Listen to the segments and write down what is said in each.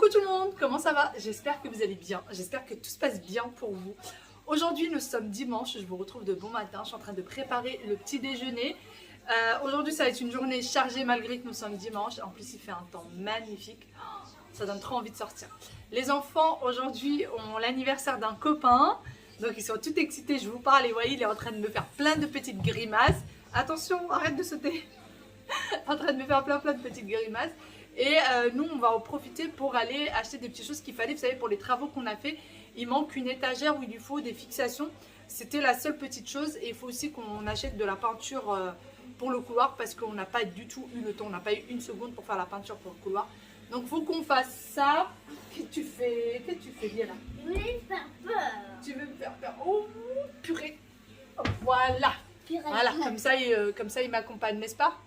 Coucou tout le monde, comment ça va? J'espère que vous allez bien, j'espère que tout se passe bien pour vous. Aujourd'hui nous sommes dimanche, je vous retrouve de bon matin, je suis en train de préparer le petit déjeuner. Aujourd'hui ça va être une journée chargée malgré que nous sommes dimanche, en plus il fait un temps magnifique, ça donne trop envie de sortir. Les enfants aujourd'hui ont l'anniversaire d'un copain, donc ils sont tout excités, je vous parle et vous voyez il est en train de me faire plein de petites grimaces. Attention, arrête de sauter. En train de me faire plein de petites grimaces. Et nous on va en profiter pour aller acheter des petites choses qu'il fallait. Vous savez, pour les travaux qu'on a fait, il manque une étagère où il lui faut des fixations. C'était la seule petite chose. Et il faut aussi qu'on achète de la peinture pour le couloir, parce qu'on n'a pas du tout eu le temps, on n'a pas eu une seconde pour faire la peinture pour le couloir. Donc il faut qu'on fasse ça. Qu'est-ce que tu fais? Qu'est-ce que tu fais? Viens là. Je voulais me faire peur. Tu veux me faire peur? Oh purée. Oh, voilà. Purée. Voilà, comme ça il m'accompagne, n'est-ce pas?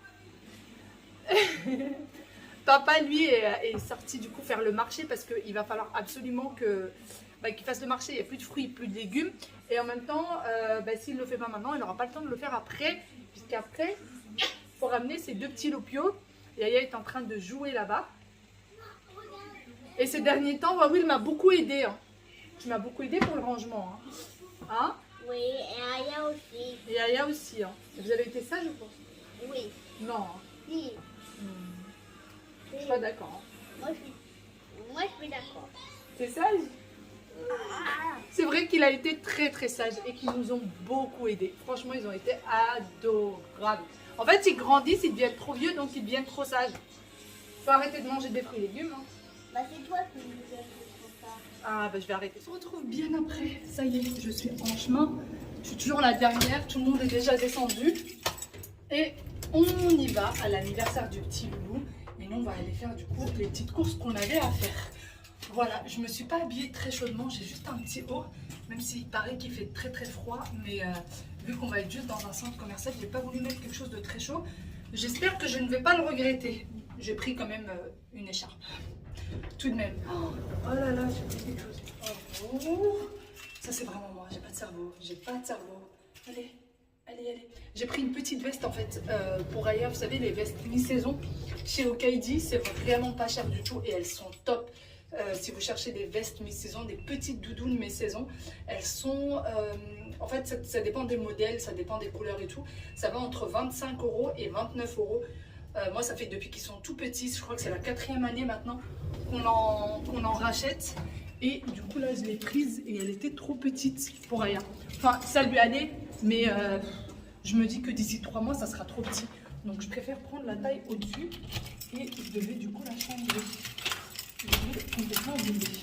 Papa lui est sorti du coup faire le marché parce qu'il va falloir absolument qu'il fasse le marché. Il n'y a plus de fruits, plus de légumes, et en même temps s'il ne le fait pas maintenant il n'aura pas le temps de le faire après, puisqu'après il faut ramener ces deux petits lopios. Yaya est en train de jouer là-bas, et ces derniers temps Wawil m'a beaucoup aidé, hein. Tu m'as beaucoup aidé pour le rangement, hein? Oui, et Aya aussi. Et Yaya aussi, hein. Vous avez été sage ou pas? Oui. Non, hein. Si. Je suis pas d'accord, hein. Moi, je suis d'accord. C'est sage? C'est vrai qu'il a été très sage et qu'ils nous ont beaucoup aidés. Franchement, ils ont été adorables. En fait, ils grandissent, ils deviennent trop vieux, donc ils deviennent trop sages. Faut arrêter de manger des fruits et légumes, hein. Bah, c'est toi qui nous as fait ça. Ah, je vais arrêter. On se retrouve bien après. Ça y est, je suis en chemin. Je suis toujours la dernière. Tout le monde est déjà descendu. Et on y va à l'anniversaire du petit loulou. Et nous, on va aller faire du coup les petites courses qu'on avait à faire. Voilà, je me suis pas habillée très chaudement, j'ai juste un petit haut, même s'il paraît qu'il fait très froid, mais vu qu'on va être juste dans un centre commercial, j'ai pas voulu mettre quelque chose de très chaud. J'espère que je ne vais pas le regretter. J'ai pris quand même une écharpe, tout de même. Oh là là, j'ai pris quelque chose. Oh, ça c'est vraiment moi, j'ai pas de cerveau, Allez. J'ai pris une petite veste en fait pour ailleurs, vous savez, les vestes mi-saison chez Okaidi, c'est vraiment pas cher du tout et elles sont top. Si vous cherchez des vestes mi-saison, des petites doudounes mi-saison, elles sont, en fait ça dépend des modèles, ça dépend des couleurs et tout, ça va entre 25 € et 29 €. Moi ça fait depuis qu'ils sont tout petits, je crois que c'est la 4e année maintenant qu'on en rachète. Et du coup là je l'ai prise et elle était trop petite pour Aya. Enfin ça lui allait, mais je me dis que d'ici 3 mois ça sera trop petit. Donc je préfère prendre la taille au-dessus et je devais du coup la changer. Je vais complètement oublier.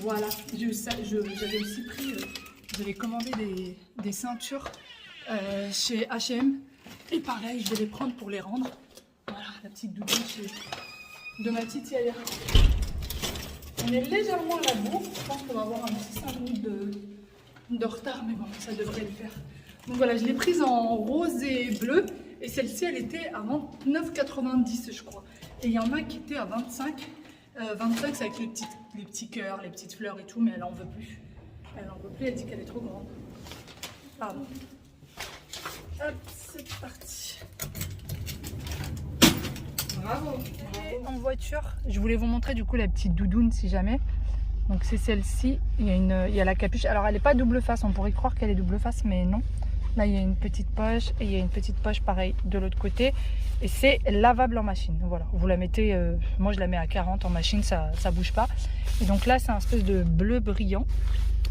Voilà, j'avais aussi pris, j'avais commandé des ceintures chez H&M. Et pareil, je vais les prendre pour les rendre. Voilà, la petite doudoune de ma petite Yaya. On est légèrement à la bourre, je pense qu'on va avoir un petit 5 minutes de retard, mais bon, ça devrait le faire. Donc voilà, je l'ai prise en rose et bleu, et celle-ci, elle était à 29,90 je crois. Et il y en a qui étaient à 25. 25, c'est avec les petits cœurs, les petites fleurs et tout, mais elle en veut plus. Elle dit qu'elle est trop grande. Pardon. Hop, c'est parti. Bravo. En voiture, je voulais vous montrer du coup la petite doudoune si jamais. Donc c'est celle-ci, il y a la capuche. Alors elle n'est pas double face, on pourrait croire qu'elle est double face, mais non. Là il y a une petite poche et il y a une petite poche pareil de l'autre côté. Et c'est lavable en machine. Voilà, vous la mettez, moi je la mets à 40 en machine, ça bouge pas. Et donc là c'est un espèce de bleu brillant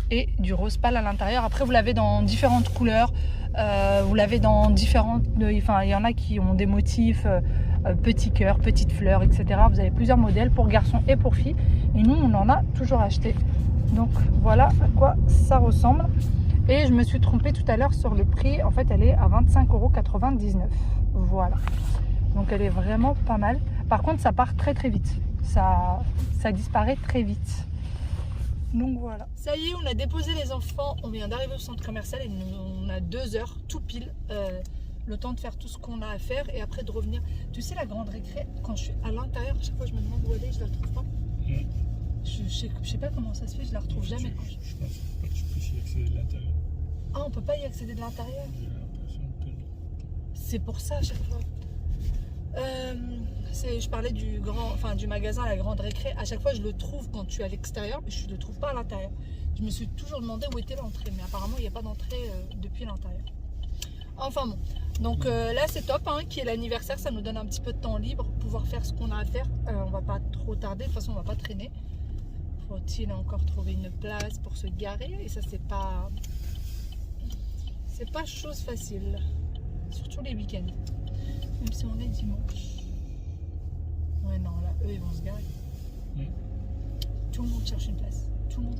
et du rose pâle à l'intérieur. Après vous l'avez dans différentes couleurs, vous l'avez dans différentes, enfin il y en a qui ont des motifs petits cœurs, petites fleurs, etc. Vous avez plusieurs modèles pour garçons et pour filles. Et nous on en a toujours acheté. Donc voilà à quoi ça ressemble. Et je me suis trompée tout à l'heure sur le prix. En fait elle est à 25,99 €. Voilà. Donc elle est vraiment pas mal. Par contre ça part très vite. Ça disparaît très vite. Donc voilà. Ça y est, on a déposé les enfants. On vient d'arriver au centre commercial et on a 2 heures tout pile. Le temps de faire tout ce qu'on a à faire et après de revenir. Tu sais, la grande récré, quand je suis à l'intérieur, à chaque fois je me demande où elle est, je la trouve pas. Je sais pas comment ça se fait, je la retrouve jamais. Je pense pas que tu puisses y accéder de l'intérieur. Ah, on peut pas y accéder de l'intérieur? J'ai l'impression que non. C'est pour ça à chaque fois. Je parlais du magasin à la Grande Récré. À chaque fois, je le trouve quand tu es à l'extérieur, mais je ne le trouve pas à l'intérieur. Je me suis toujours demandé où était l'entrée, mais apparemment, il n'y a pas d'entrée depuis l'intérieur. Enfin bon, donc là, c'est top, hein, qui est l'anniversaire. Ça nous donne un petit peu de temps libre pour pouvoir faire ce qu'on a à faire. On va pas trop tarder, de toute façon, on va pas traîner. Faut-il encore trouver une place pour se garer? Et ça, c'est pas chose facile, surtout les week-ends, même si on est dimanche. Ouais, non, là, eux, ils vont se garer. Tout le monde cherche une place. Tout le monde.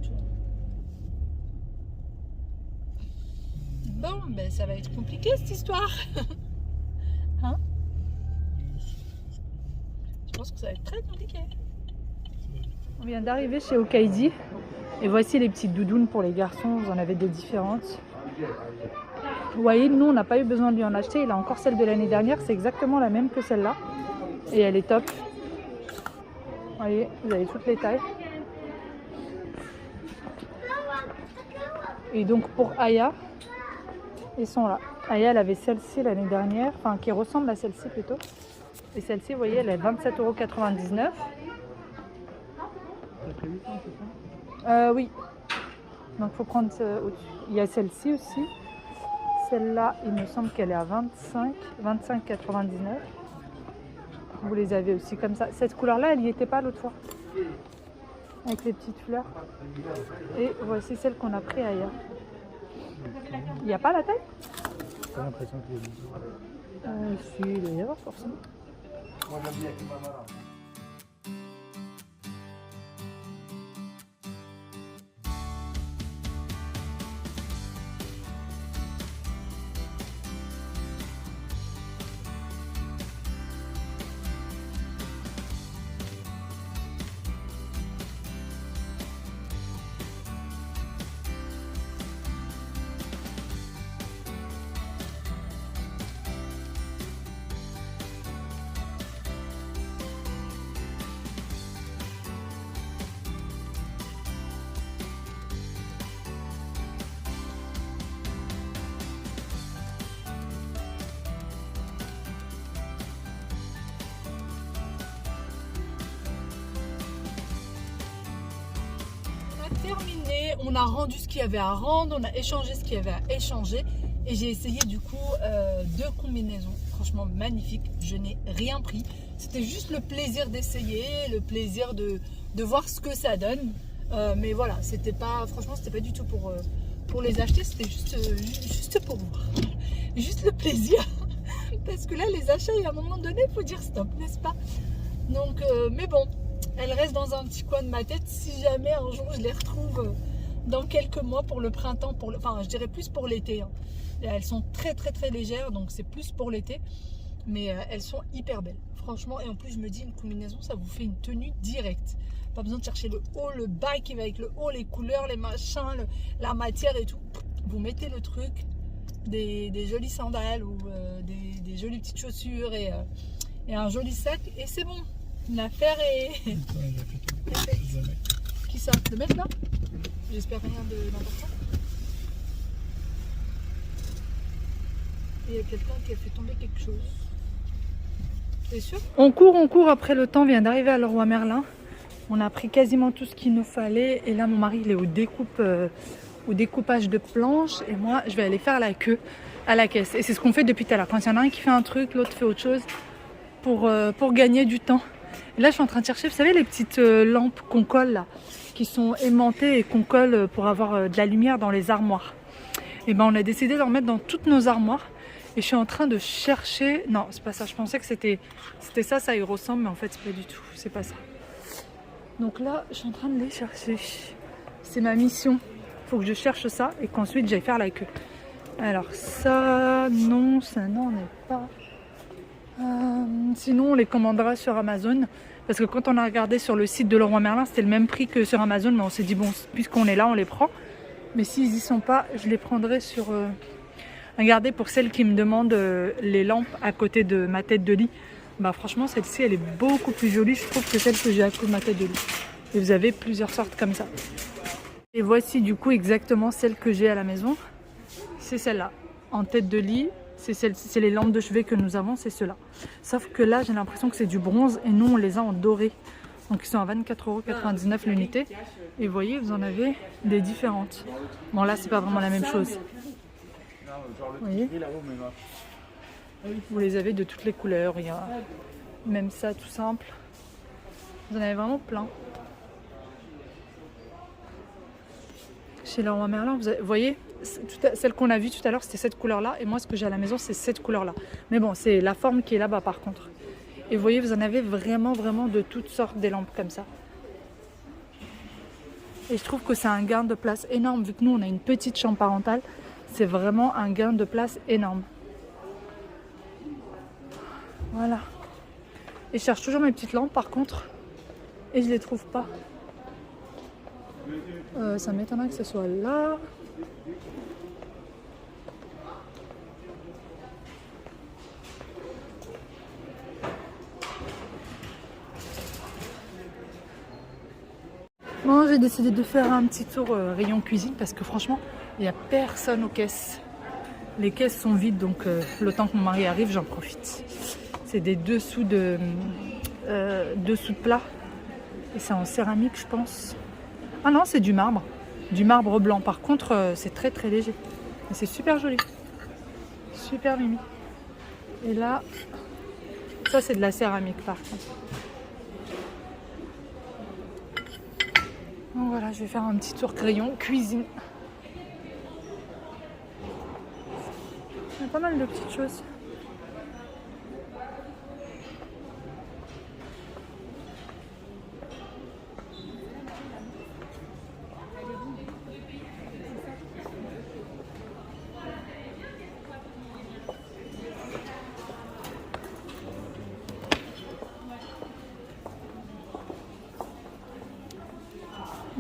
Bon, ben ça va être compliqué cette histoire. Hein? Je pense que ça va être très compliqué. On vient d'arriver chez Okaidi. Et voici les petites doudounes pour les garçons. Vous en avez des différentes. Vous voyez, nous, on n'a pas eu besoin de lui en acheter. Il a encore celle de l'année dernière. C'est exactement la même que celle-là. Et elle est top. Vous voyez, vous avez toutes les tailles. Et donc pour Aya, ils sont là. Aya, elle avait celle-ci l'année dernière, enfin qui ressemble à celle-ci plutôt. Et celle-ci, vous voyez, elle est 27,99 €. Oui. Donc il faut prendre au-dessus. Il y a celle-ci aussi. Celle-là, il me semble qu'elle est à 25,99 €. Vous les avez aussi comme ça. Cette couleur-là, elle n'y était pas l'autre fois. Avec les petites fleurs. Et voici celle qu'on a pris ailleurs. Il n'y a pas la taille? J'ai l'impression qu'il y a des... Si, il doit y avoir forcément. Terminé, on a rendu ce qu'il y avait à rendre, on a échangé ce qu'il y avait à échanger et j'ai essayé du coup deux combinaisons, franchement magnifiques, je n'ai rien pris, c'était juste le plaisir d'essayer, le plaisir de voir ce que ça donne, mais voilà, c'était pas, franchement c'était pas du tout pour les acheter, c'était juste pour voir, juste le plaisir, parce que là les achats, à un moment donné il faut dire stop, n'est-ce pas? Donc, mais bon, elles restent dans un petit coin de ma tête si jamais un jour je les retrouve dans quelques mois pour le printemps, enfin je dirais plus pour l'été. Hein. Elles sont très légères, donc c'est plus pour l'été, mais elles sont hyper belles, franchement. Et en plus je me dis, une combinaison ça vous fait une tenue directe, pas besoin de chercher le haut, le bas qui va avec le haut, les couleurs, les machins, la matière et tout. Vous mettez le truc, des jolies sandales ou des jolies petites chaussures et un joli sac et c'est bon. L'affaire est... Qui ça? Le mec là? J'espère rien d'important. Il y a quelqu'un qui a fait tomber quelque chose. T'es sûr? On court après, le temps vient d'arriver à Leroy Merlin. On a pris quasiment tout ce qu'il nous fallait. Et là mon mari il est au découpage de planches. Et moi je vais aller faire la queue à la caisse. Et c'est ce qu'on fait depuis tout à l'heure. Quand il y en a un qui fait un truc, l'autre fait autre chose. Pour gagner du temps. Et là je suis en train de chercher, vous savez les petites lampes qu'on colle là, qui sont aimantées et qu'on colle pour avoir de la lumière dans les armoires. Et ben on a décidé d'en mettre dans toutes nos armoires. Et je suis en train de chercher, non c'est pas ça, je pensais que c'était ça, ça y ressemble, mais en fait c'est pas du tout, c'est pas ça. Donc là je suis en train de les chercher. C'est ma mission, il faut que je cherche ça et qu'ensuite j'aille faire la queue. Alors ça n'en est pas. Sinon on les commandera sur Amazon parce que quand on a regardé sur le site de Leroy Merlin c'était le même prix que sur Amazon, mais on s'est dit bon puisqu'on est là on les prend, mais s'ils y sont pas je les prendrai sur regardez, pour celles qui me demandent les lampes à côté de ma tête de lit, bah franchement celle-ci elle est beaucoup plus jolie je trouve que celle que j'ai à côté de ma tête de lit, et vous avez plusieurs sortes comme ça. Et voici du coup exactement celle que j'ai à la maison, c'est celle-là en tête de lit. C'est les lampes de chevet que nous avons, c'est ceux-là. Sauf que là, j'ai l'impression que c'est du bronze et nous, on les a en doré. Donc ils sont à 24,99 € l'unité. Et vous voyez, vous en avez des différentes. Bon là, c'est pas vraiment la même chose. Vous voyez, vous les avez de toutes les couleurs. Il y a même ça, tout simple. Vous en avez vraiment plein. Chez Leroy Merlin, vous voyez, celle qu'on a vue tout à l'heure, c'était cette couleur-là. Et moi, ce que j'ai à la maison, c'est cette couleur-là. Mais bon, c'est la forme qui est là-bas, par contre. Et vous voyez, vous en avez vraiment, vraiment de toutes sortes des lampes comme ça. Et je trouve que c'est un gain de place énorme. Vu que nous, on a une petite chambre parentale, c'est vraiment un gain de place énorme. Voilà. Et je cherche toujours mes petites lampes, par contre. Et je les trouve pas. Ça m'étonnerait que ce soit là. Bon, j'ai décidé de faire un petit tour rayon cuisine parce que franchement, il n'y a personne aux caisses. Les caisses sont vides, donc le temps que mon mari arrive, j'en profite. C'est des dessous de plat. Et c'est en céramique, je pense. Ah non, c'est du marbre. Du marbre blanc. Par contre, c'est très très léger. Et c'est super joli. Super mimi. Et là, ça c'est de la céramique par contre. Donc voilà, je vais faire un petit tour crayon cuisine. Il y a pas mal de petites choses.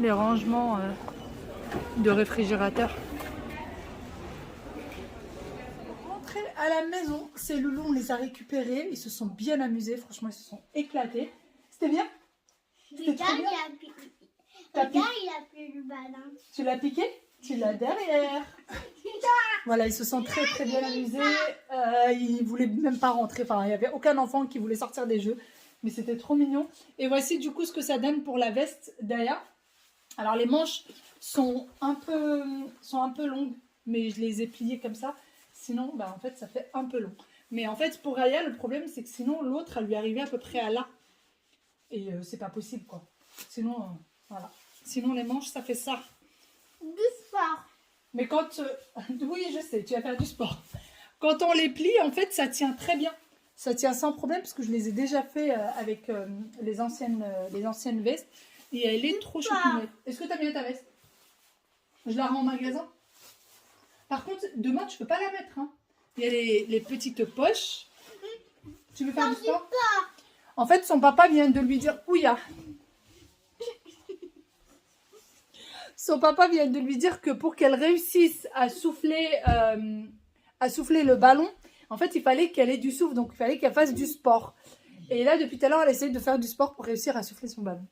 Les rangements de réfrigérateur. Rentrés à la maison, ces loulous, on les a récupérés. Ils se sont bien amusés, franchement, ils se sont éclatés. C'était bien? C'était trop bien. Regarde, il a pris le ballon. Tu l'as piqué? Tu l'as derrière. Voilà, ils se sont très très bien amusés. Ils voulaient même pas rentrer. Enfin, il n'y avait aucun enfant qui voulait sortir des jeux. Mais c'était trop mignon. Et voici du coup ce que ça donne pour la veste d'Aya. Alors les manches sont un peu longues, mais je les ai pliées comme ça. Sinon, bah, en fait, ça fait un peu long. Mais en fait, pour Aya, le problème, c'est que sinon, l'autre, elle lui arrivait à peu près à là. Et c'est pas possible, quoi. Sinon, voilà. Sinon, les manches, ça fait ça. Du sport. Mais quand... oui, je sais, tu vas faire du sport. Quand on les plie, en fait, ça tient très bien. Ça tient sans problème, parce que je les ai déjà fait avec les anciennes vestes. Et elle est trop choupinette. Est-ce que tu as bien ta veste? Je la rends au magasin. Par contre, demain, tu peux pas la mettre. Hein. Il y a les petites poches. Tu veux faire du sport? En fait, son papa vient de lui dire... Ouya. Son papa vient de lui dire que pour qu'elle réussisse à souffler le ballon, en fait, il fallait qu'elle ait du souffle. Donc, il fallait qu'elle fasse du sport. Et là, depuis tout à l'heure, elle essaye de faire du sport pour réussir à souffler son ballon.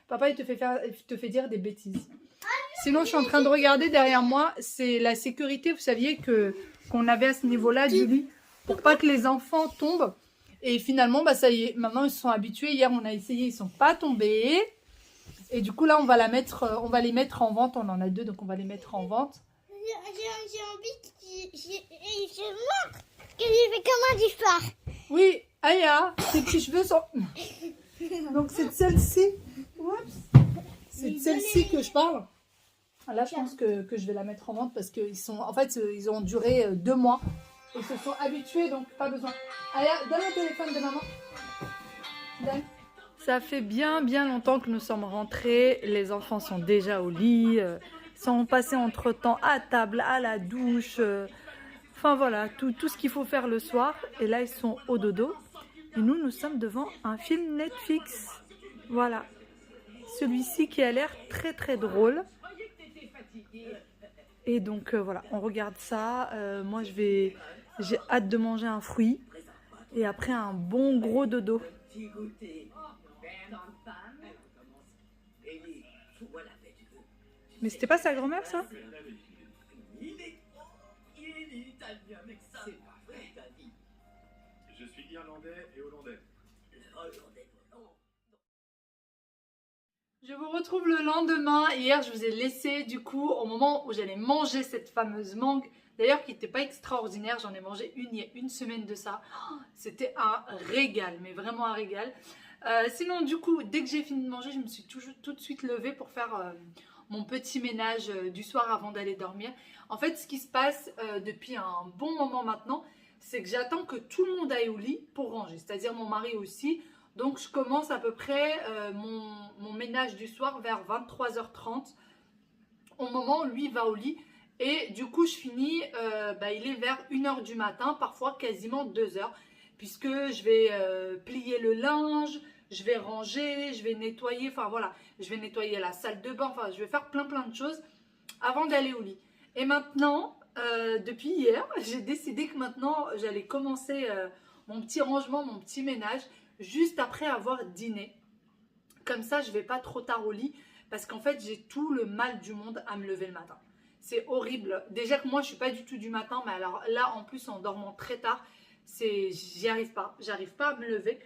Papa, il te fait dire des bêtises. Sinon, je suis en train de regarder derrière moi. C'est la sécurité, vous saviez, qu'on avait à ce niveau-là du lit. Pour pas que les enfants tombent. Et finalement, bah, ça y est. Maintenant, ils se sont habitués. Hier, on a essayé. Ils ne sont pas tombés. Et du coup, là, on va les mettre en vente. On en a deux, donc on va les mettre en vente. J'ai envie je montre que j'ai fait comment du sport. Oui, Aya, tes petits cheveux sont... Donc, c'est de celle-ci. C'est de celle-ci que je parle. Là, je pense que je vais la mettre en vente parce qu'ils sont... En fait, ils ont duré 2 mois. Ils se sont habitués, donc pas besoin. Aya, donne le téléphone de maman. Donne. Ça fait bien longtemps que nous sommes rentrés. Les enfants sont déjà au lit. Sont passés entre-temps à table, à la douche. Enfin voilà, tout ce qu'il faut faire le soir. Et là, ils sont au dodo. Et nous sommes devant un film Netflix. Voilà. Celui-ci qui a l'air très très drôle. Et donc voilà, on regarde ça. Moi, j'ai hâte de manger un fruit. Et après, un bon gros dodo. Mais c'était pas sa grand-mère, ça? irlandais et hollandais. Je vous retrouve le lendemain. Hier, je vous ai laissé du coup au moment où j'allais manger cette fameuse mangue. D'ailleurs, qui n'était pas extraordinaire. J'en ai mangé une il y a une semaine de ça. C'était un régal, mais vraiment un régal. Sinon, du coup, dès que j'ai fini de manger, je me suis tout de suite levée pour faire mon petit ménage du soir avant d'aller dormir. En fait, ce qui se passe depuis un bon moment maintenant, c'est que j'attends que tout le monde aille au lit pour ranger. C'est-à-dire mon mari aussi. Donc, je commence à peu près mon ménage du soir vers 23h30, au moment où lui va au lit. Et du coup, je finis, il est vers 1h du matin, parfois quasiment 2h, puisque je vais plier le linge, je vais ranger, je vais nettoyer, enfin voilà, je vais nettoyer la salle de bain, enfin je vais faire plein de choses avant d'aller au lit. Et maintenant, depuis hier, j'ai décidé que maintenant, j'allais commencer mon petit rangement, mon petit ménage, juste après avoir dîné. Comme ça, je ne vais pas trop tard au lit parce qu'en fait, j'ai tout le mal du monde à me lever le matin. C'est horrible. Déjà que moi, je ne suis pas du tout du matin, mais alors là, en plus, en dormant très tard, j'y arrive pas. J'arrive pas à me lever.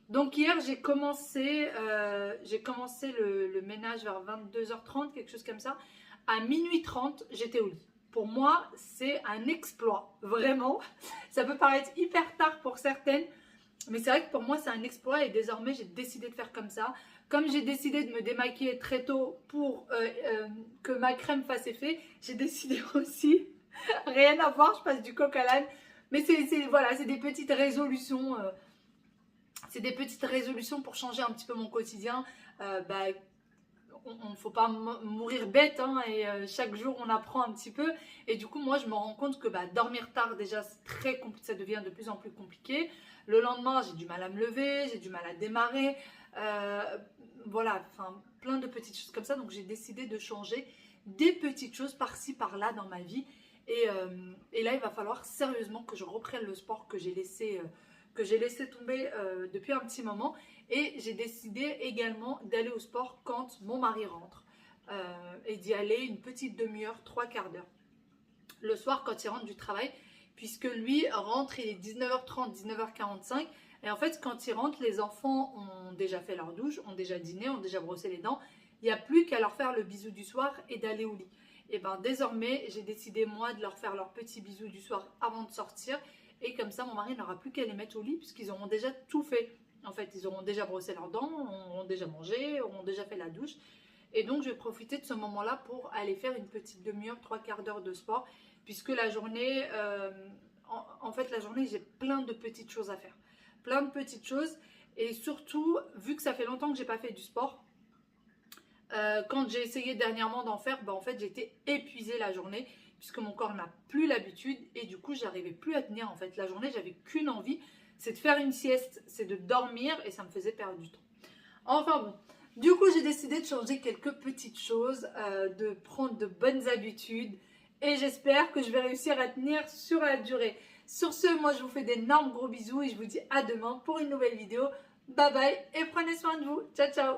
Donc hier, j'ai commencé le ménage vers 22h30, quelque chose comme ça. À minuit 30, j'étais au lit. Pour moi, c'est un exploit, vraiment. Ça peut paraître hyper tard pour certaines, mais c'est vrai que pour moi, c'est un exploit et désormais, j'ai décidé de faire comme ça. Comme j'ai décidé de me démaquiller très tôt pour que ma crème fasse effet, j'ai décidé aussi, rien à voir, je passe du coq à l'âne. Mais voilà, c'est des petites résolutions. C'est des petites résolutions pour changer un petit peu mon quotidien. On ne faut pas mourir bête, hein, et chaque jour on apprend un petit peu. Et du coup, moi je me rends compte que dormir tard, déjà c'est très compliqué, ça devient de plus en plus compliqué. Le lendemain, j'ai du mal à me lever, j'ai du mal à démarrer. Voilà, enfin plein de petites choses comme ça. Donc j'ai décidé de changer des petites choses par-ci par-là dans ma vie. Et là, il va falloir sérieusement que je reprenne le sport que j'ai laissé tomber depuis un petit moment. Et j'ai décidé également d'aller au sport quand mon mari rentre et d'y aller une petite demi-heure, 3/4 d'heure le soir quand il rentre du travail, puisque lui rentre, il est 19h30, 19h45. Et en fait, quand il rentre, les enfants ont déjà fait leur douche, ont déjà dîné, ont déjà brossé les dents. Il n'y a plus qu'à leur faire le bisou du soir et d'aller au lit. Et désormais, j'ai décidé moi de leur faire leur petit bisou du soir avant de sortir. Et comme ça, mon mari n'aura plus qu'à les mettre au lit puisqu'ils auront déjà tout fait. En fait, ils auront déjà brossé leurs dents, auront déjà mangé, auront déjà fait la douche. Et donc, je vais profiter de ce moment-là pour aller faire une petite demi-heure, 3/4 d'heure de sport. Puisque la journée, la journée, j'ai plein de petites choses à faire. Plein de petites choses. Et surtout, vu que ça fait longtemps que je n'ai pas fait du sport, quand j'ai essayé dernièrement d'en faire, en fait, j'étais épuisée la journée. Puisque mon corps n'a plus l'habitude. Et du coup, j'arrivais plus à tenir en fait. La journée, j'avais qu'une envie. C'est de faire une sieste, c'est de dormir et ça me faisait perdre du temps. Enfin bon, du coup j'ai décidé de changer quelques petites choses, de prendre de bonnes habitudes et j'espère que je vais réussir à tenir sur la durée. Sur ce, moi je vous fais d'énormes gros bisous et je vous dis à demain pour une nouvelle vidéo. Bye bye et prenez soin de vous. Ciao ciao.